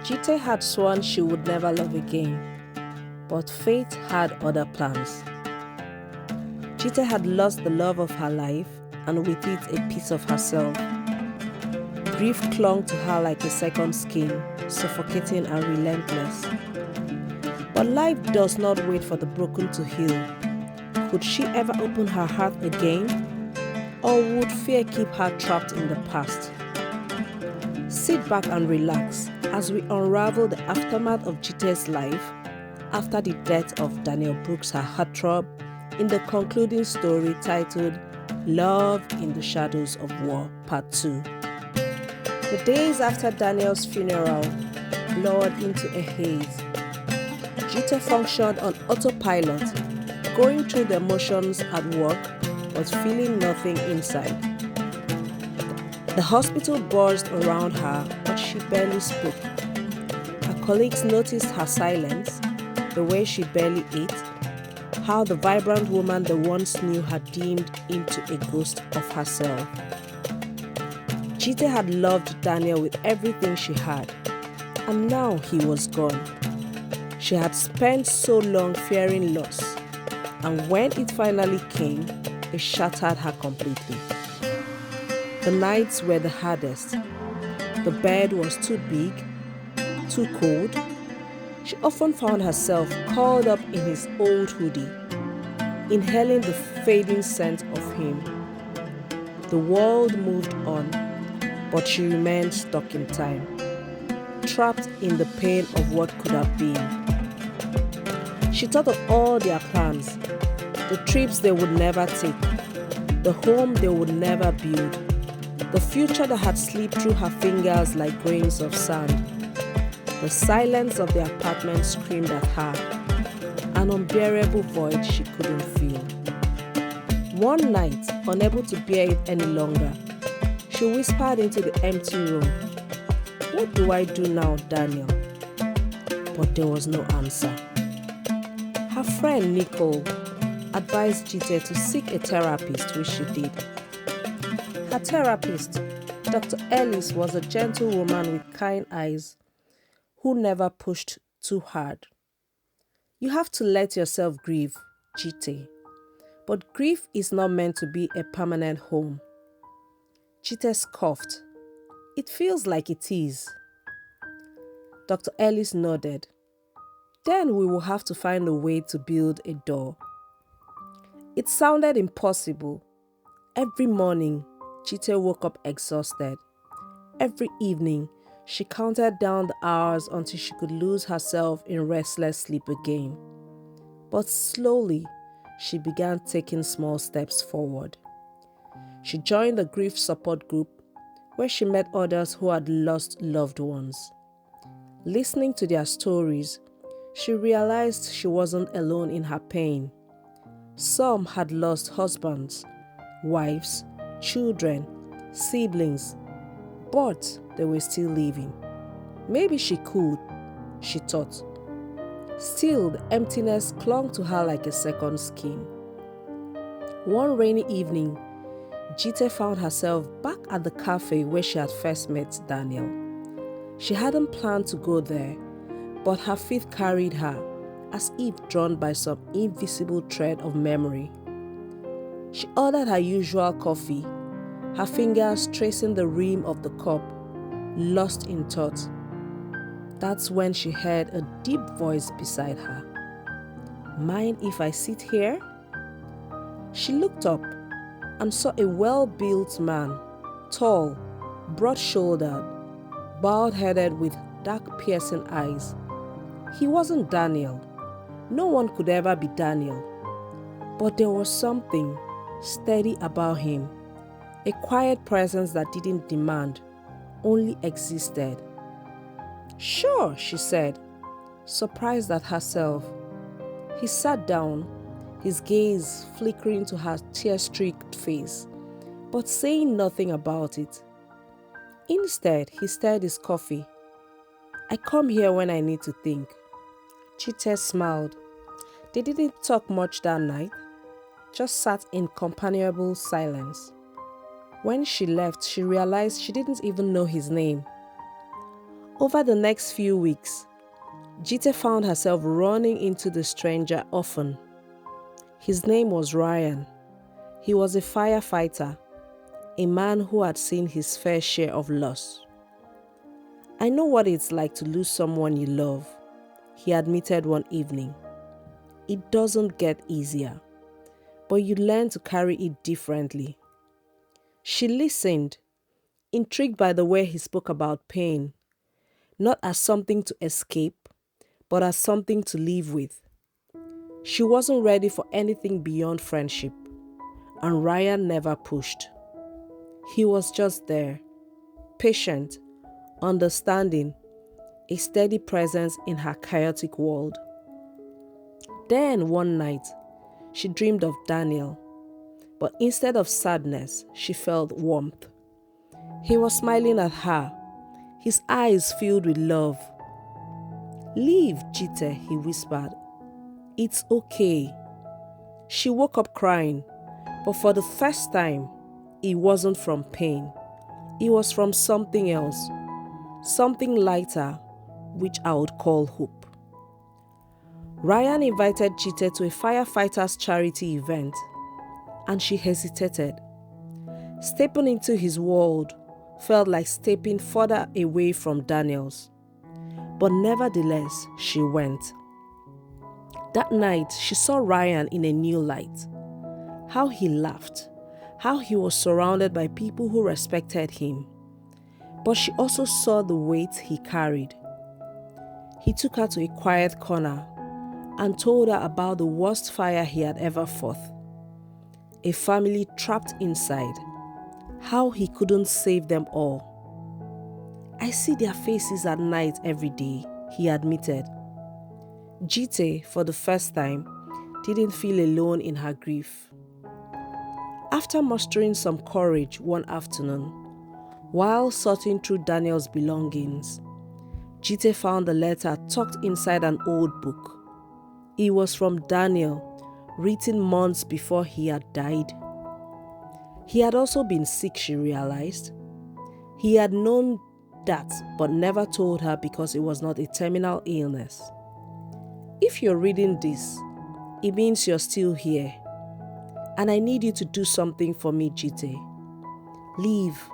Jite had sworn she would never love again, but fate had other plans. Jite had lost the love of her life and with it a piece of herself. Grief clung to her like a second skin, suffocating and relentless. But life does not wait for the broken to heal. Could she ever open her heart again? Or would fear keep her trapped in the past? Sit back and relax as we unravel the aftermath of Jite's life after the death of Daniel Brooks, her heartthrob, in the concluding story titled Love in the Shadows of War, Part 2. The days after Daniel's funeral blurred into a haze. Jite functioned on autopilot, going through the motions at work but feeling nothing inside. The hospital buzzed around her, but she barely spoke. Her colleagues noticed her silence, the way she barely ate, how the vibrant woman they once knew had dimmed into a ghost of herself. Jite had loved Daniel with everything she had, and now he was gone. She had spent so long fearing loss, and when it finally came, it shattered her completely. The nights were the hardest. The bed was too big, too cold. She often found herself curled up in his old hoodie, inhaling the fading scent of him. The world moved on, but she remained stuck in time, trapped in the pain of what could have been. She thought of all their plans, the trips they would never take, the home they would never build, the future that had slipped through her fingers like grains of sand. The silence of the apartment screamed at her, an unbearable void she couldn't feel. One night, unable to bear it any longer, she whispered into the empty room, "What do I do now, Daniel?" But there was no answer. Her friend Nicole advised Jite to seek a therapist, which she did. Her therapist, Dr. Ellis, was a gentle woman with kind eyes who never pushed too hard. "You have to let yourself grieve, Jite, but grief is not meant to be a permanent home." Jite scoffed. "It feels like it is." Dr. Ellis nodded. "Then we will have to find a way to build a door." It sounded impossible. Every morning, Jite woke up exhausted. Every evening, she counted down the hours until she could lose herself in restless sleep again. But slowly, she began taking small steps forward. She joined the grief support group where she met others who had lost loved ones. Listening to their stories, she realized she wasn't alone in her pain. Some had lost husbands, wives, children, siblings, but they were still living. Maybe she could, she thought. Still, the emptiness clung to her like a second skin. One rainy evening, Jite found herself back at the cafe where she had first met Daniel. She hadn't planned to go there, but her feet carried her, as if drawn by some invisible thread of memory. She ordered her usual coffee, her fingers tracing the rim of the cup, lost in thought. That's when she heard a deep voice beside her. "Mind if I sit here?" She looked up and saw a well-built man, tall, broad-shouldered, bald-headed with dark piercing eyes. He wasn't Daniel. No one could ever be Daniel. But there was something steady about him, a quiet presence that didn't demand, only existed. "Sure," she said, surprised at herself. He sat down, his gaze flickering to her tear-streaked face, but saying nothing about it. Instead, he stirred his coffee. "I come here when I need to think." Jite smiled. They didn't talk much that night, just sat in companionable silence. When she left, she realized she didn't even know his name. Over the next few weeks, Jite found herself running into the stranger often. His name was Ryan. He was a firefighter, a man who had seen his fair share of loss. "I know what it's like to lose someone you love," he admitted one evening. "It doesn't get easier, but you learn to carry it differently." She listened, intrigued by the way he spoke about pain, not as something to escape, but as something to live with. She wasn't ready for anything beyond friendship, and Ryan never pushed. He was just there, patient, understanding, a steady presence in her chaotic world. Then one night, she dreamed of Daniel, but instead of sadness, she felt warmth. He was smiling at her, his eyes filled with love. "Leave, Jite," he whispered. "It's okay." She woke up crying, but for the first time, it wasn't from pain. It was from something else, something lighter, which I would call hope. Ryan invited Jite to a firefighters' charity event, and she hesitated. Stepping into his world felt like stepping further away from Daniel's. But nevertheless, she went. That night, she saw Ryan in a new light. How he laughed, how he was surrounded by people who respected him. But she also saw the weight he carried. He took her to a quiet corner and told her about the worst fire he had ever fought. A family trapped inside. How he couldn't save them all. "I see their faces at night every day," he admitted. Jite, for the first time, didn't feel alone in her grief. After mustering some courage one afternoon, while sorting through Daniel's belongings, Jite found a letter tucked inside an old book. It was from Daniel, written months before he had died. He had also been sick, she realized. He had known that, but never told her because it was not a terminal illness. "If you're reading this, it means you're still here. And I need you to do something for me, Jite. Live,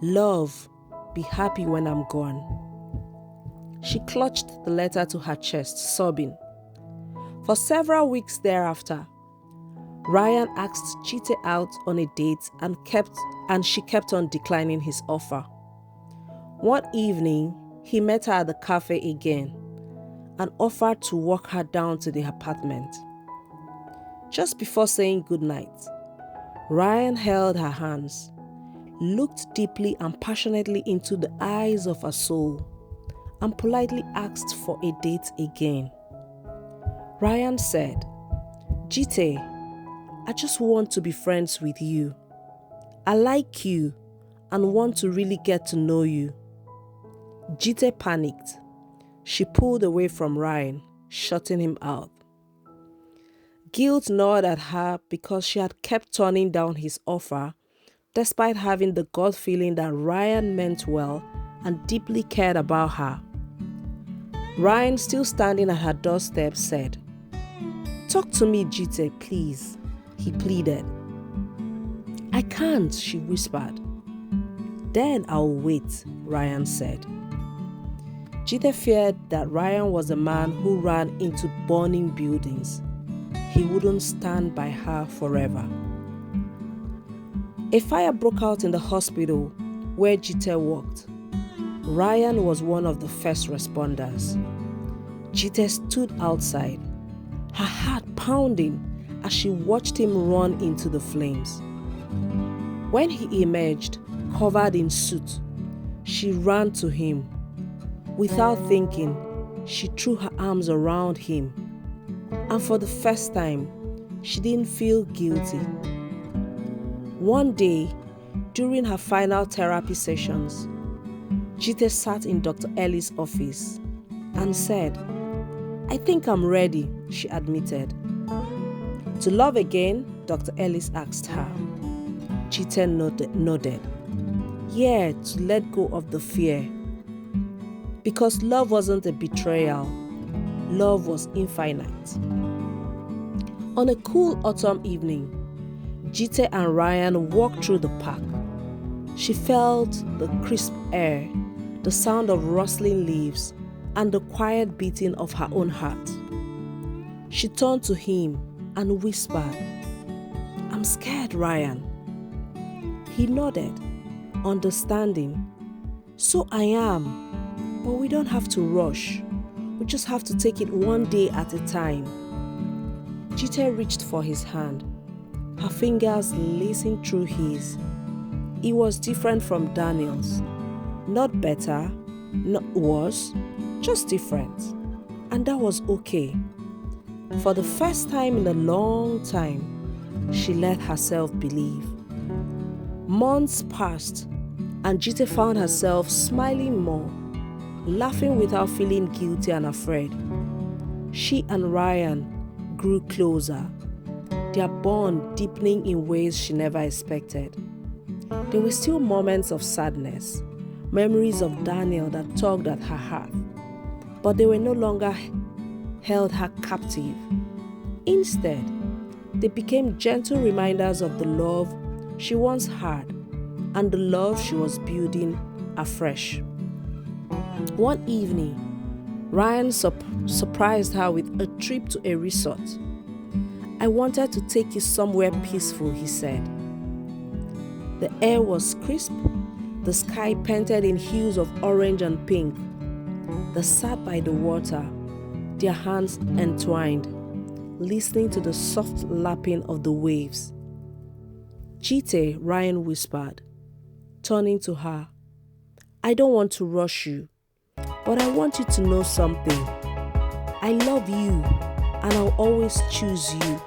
love, be happy when I'm gone." She clutched the letter to her chest, sobbing. For several weeks thereafter, Ryan asked Jite out on a date and she kept on declining his offer. One evening, he met her at the cafe again and offered to walk her down to the apartment. Just before saying goodnight, Ryan held her hands, looked deeply and passionately into the eyes of her soul, and politely asked for a date again. Ryan said, "Jite, I just want to be friends with you. I like you and want to really get to know you." Jite panicked. She pulled away from Ryan, shutting him out. Guilt gnawed at her because she had kept turning down his offer, despite having the gut feeling that Ryan meant well and deeply cared about her. Ryan, still standing at her doorstep, said, "Talk to me, Jite, please," he pleaded. "I can't," she whispered. "Then I'll wait," Ryan said. Jite feared that Ryan was a man who ran into burning buildings. He wouldn't stand by her forever. A fire broke out in the hospital where Jite worked. Ryan was one of the first responders. Jite stood outside, her heart pounding as she watched him run into the flames. When he emerged, covered in soot, she ran to him. Without thinking, she threw her arms around him. And for the first time, she didn't feel guilty. One day, during her final therapy sessions, Jite sat in Dr. Ellie's office and said, "I think I'm ready," she admitted. "To love again?" Dr. Ellis asked her. Jite nodded. "Yeah, to let go of the fear." Because love wasn't a betrayal, love was infinite. On a cool autumn evening, Jite and Ryan walked through the park. She felt the crisp air, the sound of rustling leaves, and the quiet beating of her own heart. She turned to him and whispered, "I'm scared, Ryan." He nodded, understanding. "So I am, but we don't have to rush. We just have to take it one day at a time." Jite reached for his hand, her fingers lacing through his. It was different from Daniel's. Not better, not worse, just different. And that was okay. For the first time in a long time, she let herself believe. Months passed, and Jite found herself smiling more, laughing without feeling guilty and afraid. She and Ryan grew closer, their bond deepening in ways she never expected. There were still moments of sadness, memories of Daniel that tugged at her heart, but they were no longer held her captive. Instead, they became gentle reminders of the love she once had and the love she was building afresh. One evening, Ryan surprised her with a trip to a resort. "I wanted to take you somewhere peaceful," he said. The air was crisp, the sky painted in hues of orange and pink. They sat by the water, their hands entwined, listening to the soft lapping of the waves. "Jite," Ryan whispered, turning to her, "I don't want to rush you, but I want you to know something. I love you, and I'll always choose you,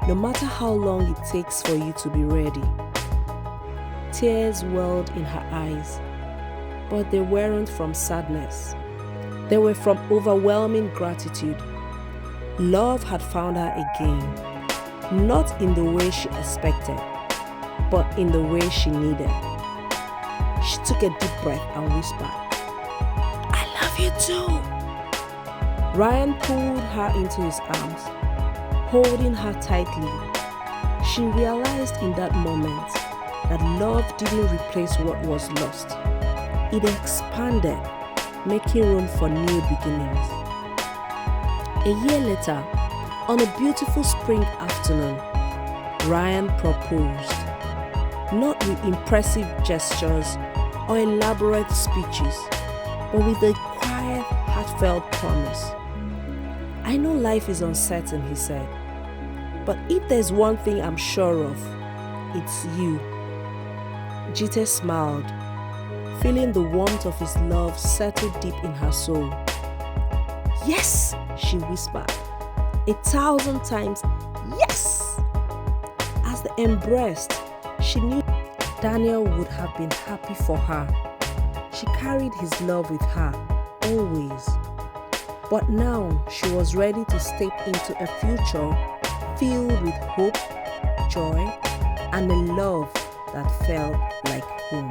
no matter how long it takes for you to be ready." Tears welled in her eyes, but they weren't from sadness. They were from overwhelming gratitude. Love had found her again, not in the way she expected, but in the way she needed. She took a deep breath and whispered, "I love you too." Ryan pulled her into his arms, holding her tightly. She realized in that moment that love didn't replace what was lost. It expanded, making room for new beginnings. A year later, on a beautiful spring afternoon, Ryan proposed, not with impressive gestures or elaborate speeches, but with a quiet, heartfelt promise. "I know life is uncertain," he said, "but if there's one thing I'm sure of, it's you." Jite smiled, feeling the warmth of his love settle deep in her soul. "Yes," she whispered, 1,000 times yes. As they embraced, she knew Daniel would have been happy for her. She carried his love with her, always. But now she was ready to step into a future filled with hope, joy, and a love that felt like home.